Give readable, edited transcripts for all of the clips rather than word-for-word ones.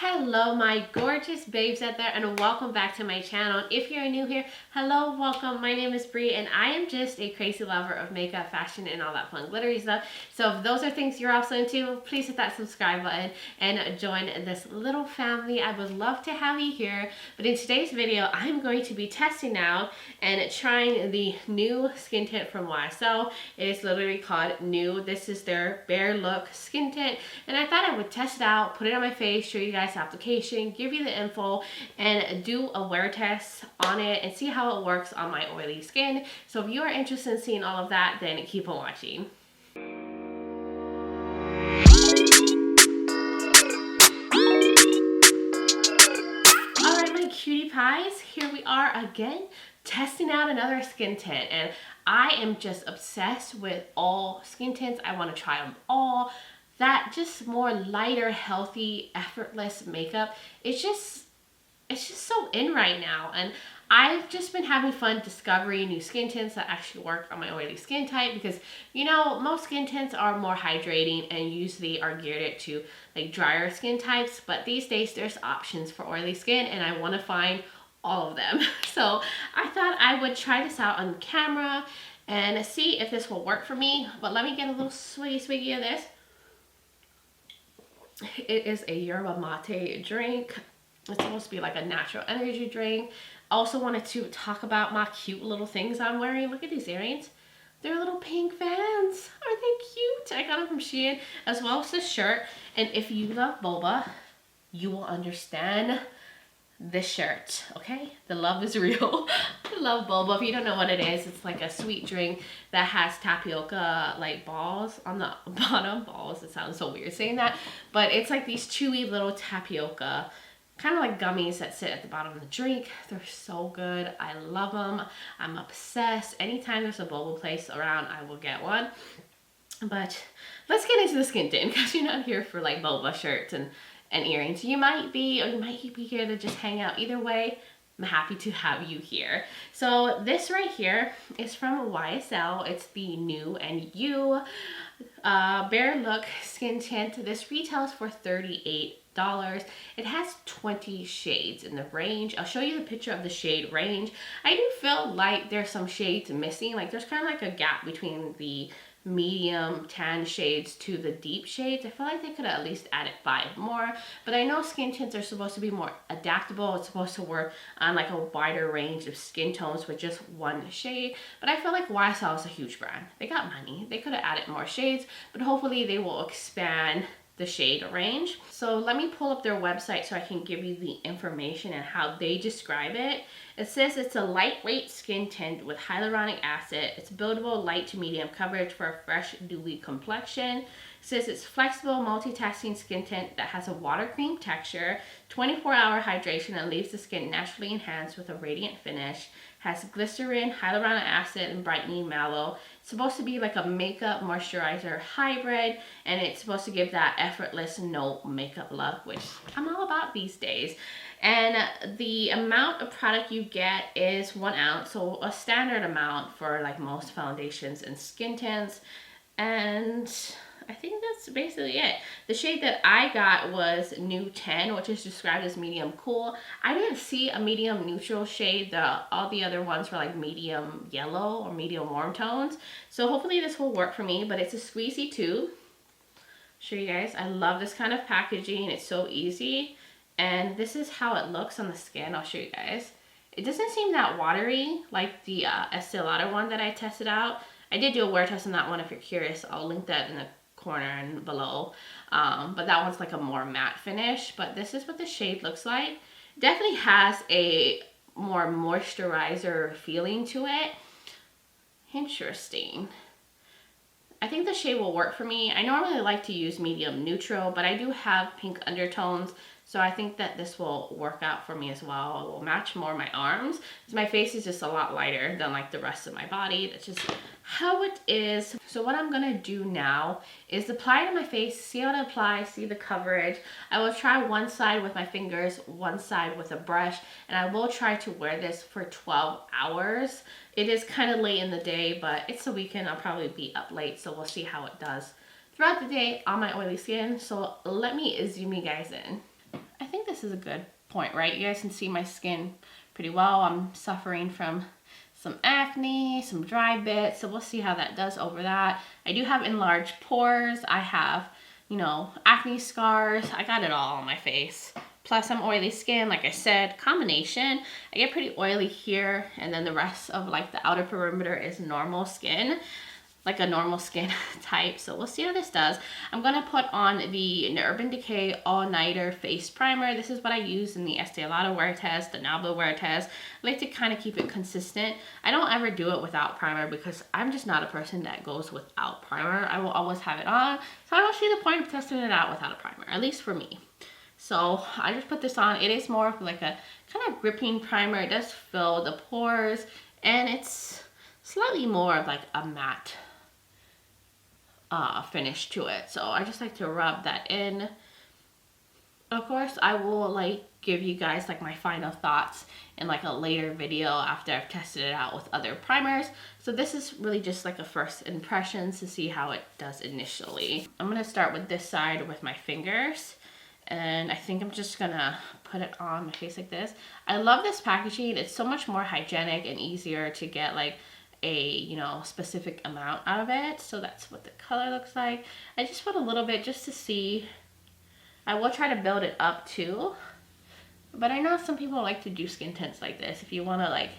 Hello my gorgeous babes out there, and welcome back to my channel. If you're new here, hello, welcome. My name is Bree and I am just a crazy lover of makeup, fashion, and all that fun glittery stuff. So if those are things you're also into, please hit that subscribe button and join this little family. I would love to have you here. But in today's video, I'm going to be testing out and trying the new skin tint from YSL. It is literally called New. This is their Bare Look skin tint, and I thought I would test it out, put it on my face, show you guys application, give you the info, and do a wear test on it and see how it works on my oily skin. So if you are interested in seeing all of that, then keep on watching. Alright my cutie pies, here we are again testing out another skin tint, and I am just obsessed with all skin tints. I want to try them all. That just more lighter, healthy, effortless makeup. It's just so in right now, and I've just been having fun discovering new skin tints that actually work on my oily skin type, because you know most skin tints are more hydrating and usually are geared to like drier skin types, but these days there's options for oily skin and I want to find all of them. So I thought I would try this out on camera and see if this will work for me. But let me get a little swiggy of this. It is a yerba mate drink. It's supposed to be like a natural energy drink. I also wanted to talk about my cute little things I'm wearing. Look at these earrings. They're little pink Vans. Aren't they cute? I got them from Shein, as well as this shirt. And if you love boba, you will understand this shirt, okay? The love is real. I love boba. If you don't know what it is, it's like a sweet drink that has tapioca like balls on the bottom. Balls, it sounds so weird saying that, but it's like these chewy little tapioca kind of like gummies that sit at the bottom of the drink. They're so good. I love them. I'm obsessed. Anytime there's a boba place around, I will get one. But let's get into the skin tint, because you're not here for like boba shirts and earrings. You might be, or you might be here to just hang out. Either way, I'm happy to have you here. So this right here is from YSL. It's the New and You Bare Look skin tint. This retails for $38. It has 20 shades in the range. I'll show you the picture of the shade range. I do feel like there's some shades missing. Like there's kind of like a gap between the medium tan shades to the deep shades. I feel like they could have at least added 5 more, but I know skin tints are supposed to be more adaptable. It's supposed to work on like a wider range of skin tones with just one shade, but I feel like YSL is a huge brand. They got money. They could have added more shades, but hopefully they will expand the shade range. So let me pull up their website so I can give you the information and how they describe it. It says it's a lightweight skin tint with hyaluronic acid. It's buildable, light to medium coverage for a fresh, dewy complexion. It says it's flexible, multitasking skin tint that has a water cream texture, 24-hour hydration, and leaves the skin naturally enhanced with a radiant finish. Has glycerin, hyaluronic acid, and brightening mallow. It's supposed to be like a makeup moisturizer hybrid, and it's supposed to give that effortless no makeup look, which I'm all about these days. And the amount of product you get is 1 ounce, so a standard amount for like most foundations and skin tints. And I think that's basically it. The shade that I got was New 10, which is described as medium cool. I didn't see a medium neutral shade. All the other ones were like medium yellow or medium warm tones. So hopefully this will work for me, but it's a squeezy tube. Show you guys, I love this kind of packaging. It's so easy. And this is how it looks on the skin. I'll show you guys. It doesn't seem that watery like the Estee Lauder one that I tested out. I did do a wear test on that one if you're curious. I'll link that in the corner and below. But that one's like a more matte finish. But this is what the shade looks like. Definitely has a more moisturizer feeling to it. Interesting. I think the shade will work for me. I normally like to use medium neutral, but I do have pink undertones, so I think that this will work out for me as well. It will match more my arms, because my face is just a lot lighter than like the rest of my body. That's just how it is. So what I'm gonna do now is apply it to my face, see how it applies, see the coverage. I will try one side with my fingers, one side with a brush, and I will try to wear this for 12 hours. It is kind of late in the day, but it's the weekend. I'll probably be up late, so we'll see how it does throughout the day on my oily skin. So let me zoom you guys in. I think this is a good point, right? You guys can see my skin pretty well. I'm suffering from some acne, some dry bits, so we'll see how that does over that. I do have enlarged pores. I have, you know, acne scars. I got it all on my face. Plus I'm oily skin, like I said, combination. I get pretty oily here, and then the rest of like the outer perimeter is normal skin, like a normal skin type. So we'll see how this does. I'm gonna put on the Urban Decay All Nighter Face Primer. This is what I use in the Estee Lauder wear test, the Nabla wear test. I like to kind of keep it consistent. I don't ever do it without primer because I'm just not a person that goes without primer. I will always have it on. So I don't see the point of testing it out without a primer, at least for me. So I just put this on. It is more of like a kind of gripping primer. It does fill the pores, and it's slightly more of like a matte finish to it. So I just like to rub that in. Of course, I will like give you guys like my final thoughts in like a later video after I've tested it out with other primers. So this is really just like a first impressions to see how it does initially. I'm gonna start with this side with my fingers, and I think I'm just gonna put it on my face like this. I love this packaging. It's so much more hygienic and easier to get like a, you know, specific amount out of it. So that's what the color looks like. I just put a little bit just to see. I will try to build it up too, but I know some people like to do skin tints like this. If you want to like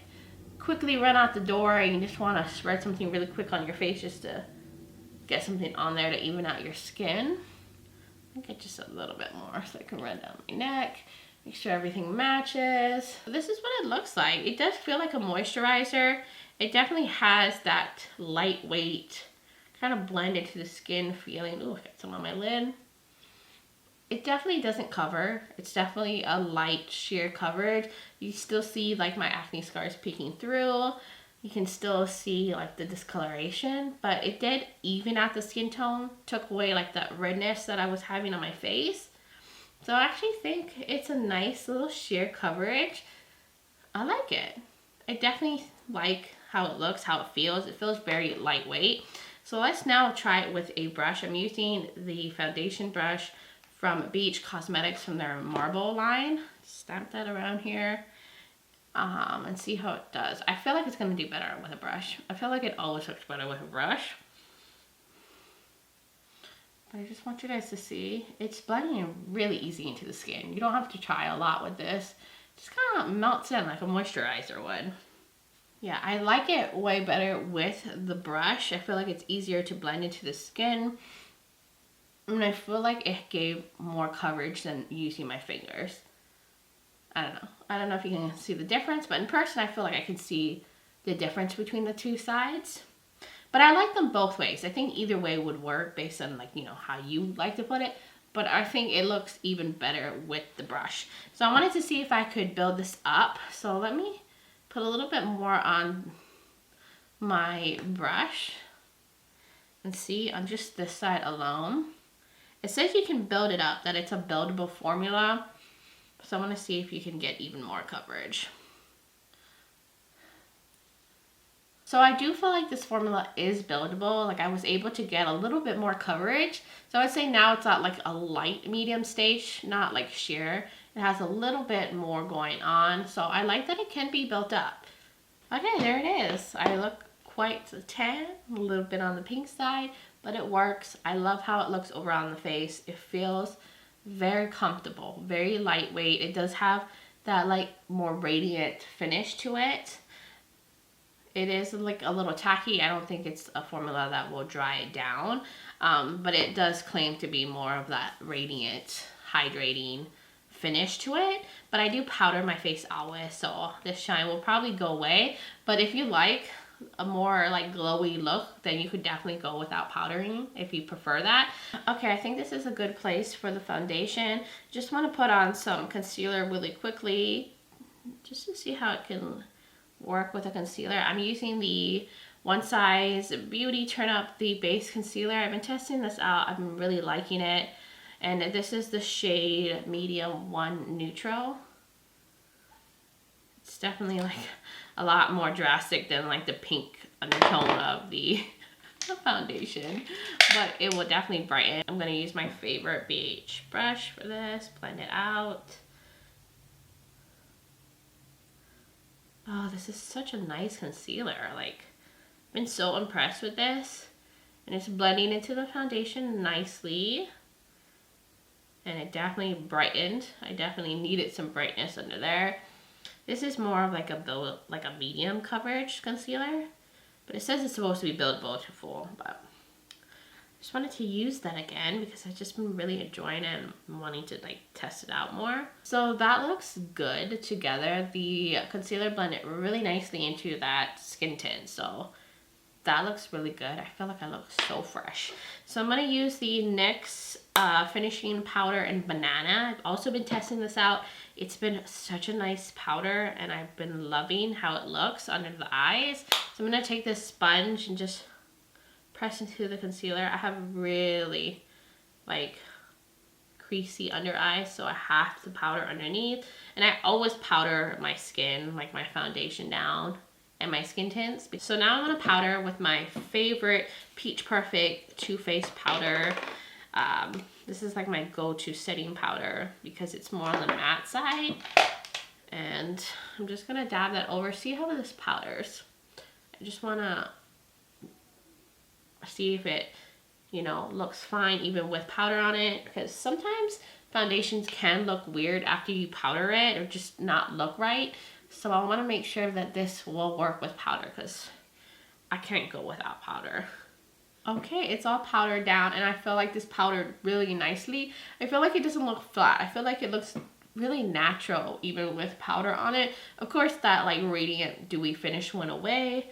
quickly run out the door and you just want to spread something really quick on your face just to get something on there to even out your skin, I think it's just a little bit more so I can run down my neck, make sure everything matches. This is what it looks like. It does feel like a moisturizer. It definitely has that lightweight, kind of blend into the skin feeling. Ooh, I got some on my lid. It definitely doesn't cover. It's definitely a light sheer coverage. You still see like my acne scars peeking through. You can still see like the discoloration, but it did even out the skin tone, took away like that redness that I was having on my face. So I actually think it's a nice little sheer coverage. I like it. I definitely like how it looks, how it feels. It feels very lightweight. So let's now try it with a brush. I'm using the foundation brush from Beach Cosmetics from their Marble line. Stamp that around here and see how it does. I feel like it's gonna do better with a brush. I feel like it always looks better with a brush. But I just want you guys to see, it's blending really easy into the skin. You don't have to try a lot with this. It just kind of melts in like a moisturizer would. Yeah, I like it way better with the brush. I feel like it's easier to blend into the skin. And I feel like it gave more coverage than using my fingers. I don't know. I don't know if you can see the difference, but in person I feel like I can see the difference between the two sides. But I like them both ways. I think either way would work based on like, you know, how you like to put it. But I think it looks even better with the brush. So I wanted to see if I could build this up. So let me put a little bit more on my brush and see on just this side alone. It says you can build it up, that it's a buildable formula. So I want to see if you can get even more coverage. So I do feel like this formula is buildable. Like I was able to get a little bit more coverage. So I would say now it's at like a light medium stage, not like sheer. It has a little bit more going on. So I like that it can be built up. Okay, there it is. I look quite tan, a little bit on the pink side, but it works. I love how it looks over on the face. It feels very comfortable, very lightweight. It does have that like more radiant finish to it. It is like a little tacky. I don't think it's a formula that will dry it down, but it does claim to be more of that radiant, hydrating finish to it. But I do powder my face always, so this shine will probably go away. But if you like a more like glowy look, then you could definitely go without powdering if you prefer that. Okay, I think this is a good place for the foundation. Just want to put on some concealer really quickly just to see how it can work with a concealer. I'm using the One Size Beauty Turn Up the Base Concealer. I've been testing this out. I've been really liking it. And this is the shade Medium 1 Neutral. It's definitely like a lot more drastic than like the pink undertone of the a foundation, but it will definitely brighten. I'm gonna use my favorite beige brush for this, blend it out. Oh, this is such a nice concealer. Like, I've been so impressed with this. And it's blending into the foundation nicely. And it definitely brightened. I definitely needed some brightness under there. This is more of like a medium coverage concealer. But it says it's supposed to be buildable to full. But I just wanted to use that again because I've just been really enjoying it and wanting to like test it out more. So that looks good together. The concealer blended really nicely into that skin tint. So that looks really good. I feel like I look so fresh. So I'm going to use the NYX finishing powder in Banana. I've also been testing this out. It's been such a nice powder and I've been loving how it looks under the eyes. So I'm going to take this sponge and just press into the concealer. I have really like creasy under eyes, so I have to powder underneath. And I always powder my skin, like my foundation down and my skin tints. So now I'm gonna powder with my favorite Peach Perfect Too Faced powder. This is like my go-to setting powder because it's more on the matte side. And I'm just gonna dab that over, see how this powders. I just wanna see if it, you know, looks fine even with powder on it, because sometimes foundations can look weird after you powder it or just not look right. So I want to make sure that this will work with powder because I can't go without powder. Okay, it's all powdered down and I feel like this powdered really nicely. I feel like it doesn't look flat. I feel like it looks really natural even with powder on it. Of course that like radiant dewy finish went away,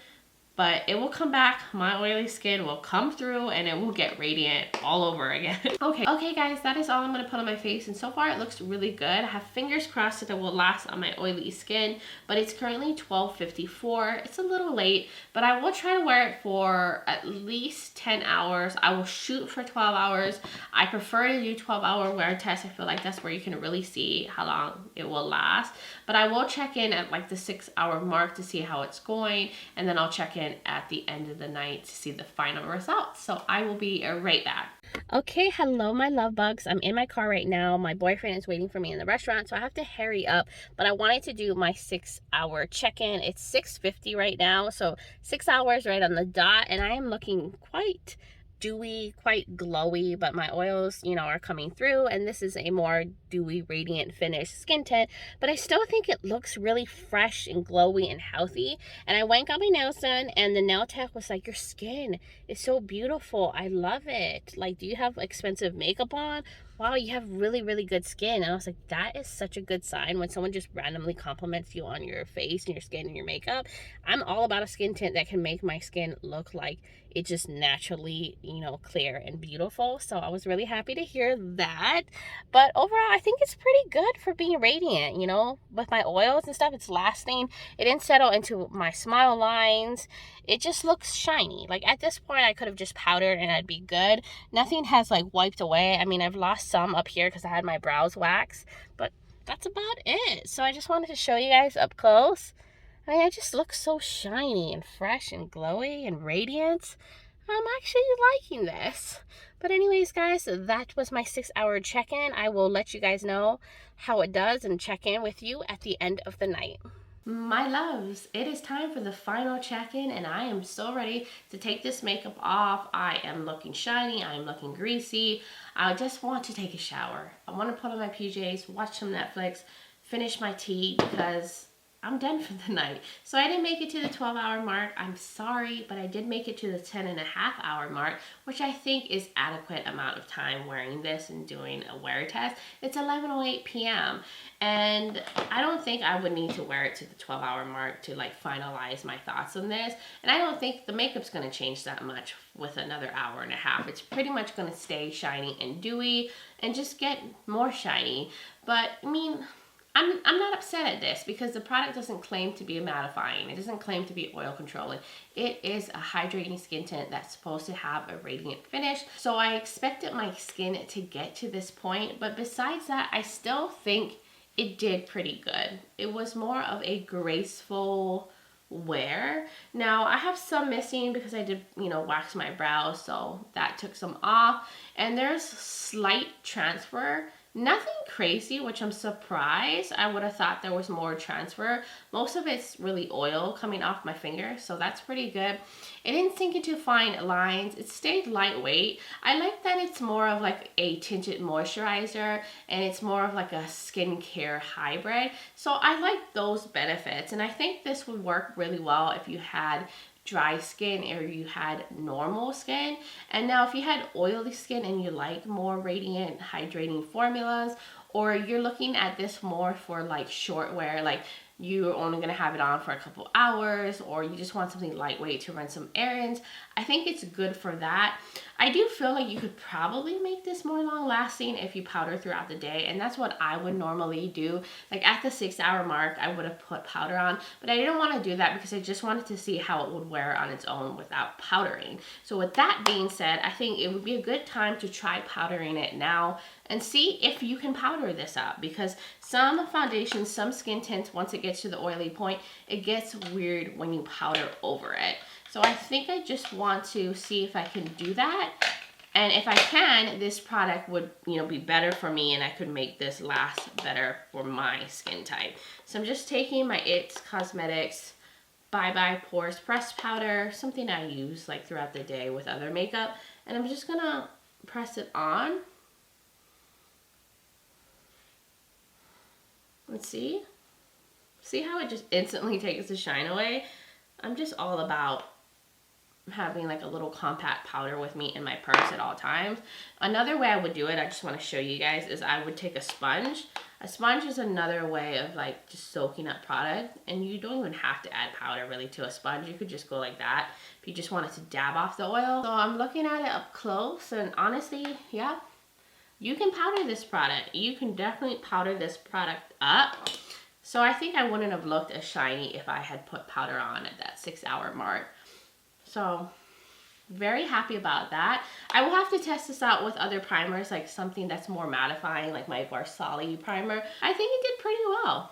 but it will come back. My oily skin will come through and it will get radiant all over again. Okay guys, that is all I'm gonna put on my face, and so far it looks really good. I have fingers crossed that it will last on my oily skin, but it's currently 12:54. It's a little late, but I will try to wear it for at least 10 hours. I will shoot for 12 hours. I prefer to do 12-hour wear test. I feel like that's where you can really see how long it will last. But I will check in at like the 6-hour mark to see how it's going, and then I'll check in at the end of the night to see the final results. So I will be right back. Okay, hello my love bugs. I'm in my car right now. My boyfriend is waiting for me in the restaurant, so I have to hurry up, but I wanted to do my 6-hour check-in. It's 6:50 right now, so 6 hours right on the dot, and I am looking quite dewy, quite glowy, but my oils, you know, are coming through, and this is a more dewy, radiant finish skin tint, but I still think it looks really fresh and glowy and healthy. And I went got my nails done, and the nail tech was like, your skin is so beautiful, I love it, like, do you have expensive makeup on? Wow, you have really, really good skin. And I was like, that is such a good sign when someone just randomly compliments you on your face and your skin and your makeup. I'm all about a skin tint that can make my skin look like it just naturally, you know, clear and beautiful. So I was really happy to hear that. But overall, I think it's pretty good for being radiant, you know, with my oils and stuff. It's lasting. It didn't settle into my smile lines. It just looks shiny. Like at this point, I could have just powdered and I'd be good. Nothing has like wiped away. I mean, I've lost some up here because I had my brows waxed, but that's about it. So I just wanted to show you guys up close. I mean, I just look so shiny and fresh and glowy and radiant. I'm actually liking this. But anyways, guys, that was my 6-hour check-in. I will let you guys know how it does and check in with you at the end of the night. My loves, it is time for the final check-in, and I am so ready to take this makeup off. I am looking shiny. I am looking greasy. I just want to take a shower. I want to put on my PJs, watch some Netflix, finish my tea because I'm done for the night. So I didn't make it to the 12-hour mark. I'm sorry, but I did make it to the 10.5-hour mark, which I think is adequate amount of time wearing this and doing a wear test. It's 11:08 p.m. and I don't think I would need to wear it to the 12-hour mark to like finalize my thoughts on this. And I don't think the makeup's going to change that much with another hour and a half. It's pretty much going to stay shiny and dewy and just get more shiny. But I mean, I'm not upset at this because the product doesn't claim to be mattifying. It doesn't claim to be oil controlling. It is a hydrating skin tint that's supposed to have a radiant finish. So I expected my skin to get to this point, but besides that, I still think it did pretty good. It was more of a graceful wear. Now I have some missing because I did, you know, wax my brows, so that took some off, and there's slight transfer. Nothing crazy, which I'm surprised. I would have thought there was more transfer. Most of it's really oil coming off my finger, so that's pretty good. It didn't sink into fine lines. It stayed lightweight. I like that it's more of like a tinted moisturizer, and it's more of like a skincare hybrid. So I like those benefits, and I think this would work really well if you had dry skin or you had normal skin. And now if you had oily skin and you like more radiant hydrating formulas, or you're looking at this more for like short wear, like you're only gonna have it on for a couple hours, or you just want something lightweight to run some errands, I think it's good for that. I do feel like you could probably make this more long lasting if you powder throughout the day, and that's what I would normally do. Like at the 6-hour mark, I would have put powder on, but I didn't want to do that because I just wanted to see how it would wear on its own without powdering. So with that being said, I think it would be a good time to try powdering it now and see if you can powder this up, because some foundations, some skin tints, once it gets to the oily point, it gets weird when you powder over it. So I think I just want to see if I can do that. And if I can, this product would, you know, be better for me, and I could make this last better for my skin type. So I'm just taking my It Cosmetics Bye Bye Pores Pressed Powder, something I use like throughout the day with other makeup, and I'm just gonna press it on. Let's see. See how it just instantly takes the shine away? I'm just all about having like a little compact powder with me in my purse at all times. Another way I would do it, I just want to show you guys, is I would take a sponge. A sponge is another way of like just soaking up product, and you don't even have to add powder really to a sponge. You could just go like that if you just wanted to dab off the oil. So I'm looking at it up close, and honestly, yeah, you can powder this product. You can definitely powder this product up. So I think I wouldn't have looked as shiny if I had put powder on at that 6-hour mark. So very happy about that. I will have to test this out with other primers, like something that's more mattifying, like my Varsali primer. I think it did pretty well.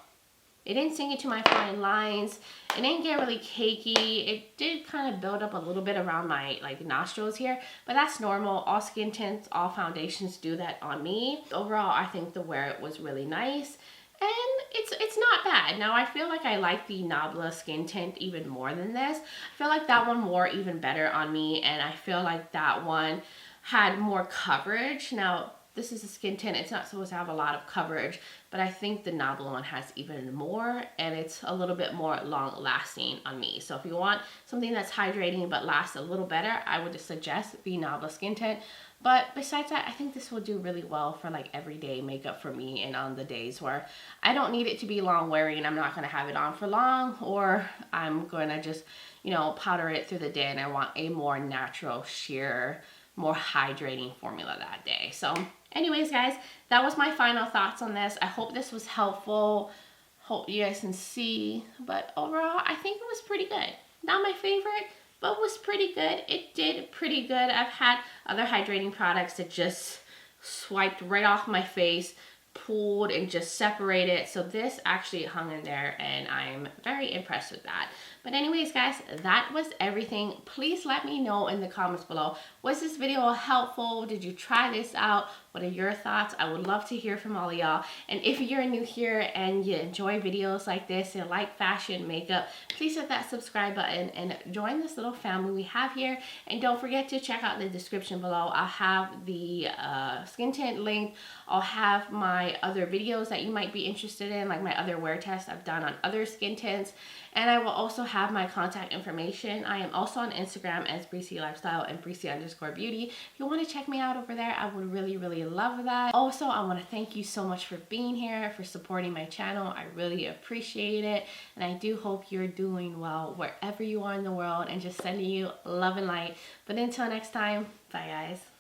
It didn't sink into my fine lines. It didn't get really cakey. It did kind of build up a little bit around my like nostrils here, but that's normal. All skin tints, all foundations do that on me. Overall, I think the wear it was really nice. And it's not bad. Now I feel like I like the Nabla skin tint even more than this. I feel like that one wore even better on me, and I feel like that one had more coverage. Now this is a skin tint, it's not supposed to have a lot of coverage, but I think the Nabla one has even more, and it's a little bit more long lasting on me. So if you want something that's hydrating but lasts a little better, I would just suggest the Nabla skin tint. But besides that, I think this will do really well for like everyday makeup for me, and on the days where I don't need it to be long wearing, I'm not going to have it on for long, or I'm going to just, you know, powder it through the day and I want a more natural, sheer, more hydrating formula that day. So anyways, guys, that was my final thoughts on this. I hope this was helpful. Hope you guys can see, but overall, I think it was pretty good. Not my favorite, but was pretty good. It did pretty good. I've had other hydrating products that just swiped right off my face, pulled and just separated. So this actually hung in there, and I'm very impressed with that. But anyways, guys, that was everything. Please let me know in the comments below. Was this video helpful? Did you try this out? What are your thoughts? I would love to hear from all of y'all. And if you're new here and you enjoy videos like this and like fashion, makeup, please hit that subscribe button and join this little family we have here. And don't forget to check out the description below. I'll have the skin tint link. I'll have my other videos that you might be interested in, like my other wear tests I've done on other skin tints. And I will also have my contact information. I am also on Instagram as Breezy Lifestyle and Breezy_beauty. If you want to check me out over there, I would really, really love that. Also, I want to thank you so much for being here, for supporting my channel. I really appreciate it. And I do hope you're doing well wherever you are in the world, and just sending you love and light. But until next time, bye guys.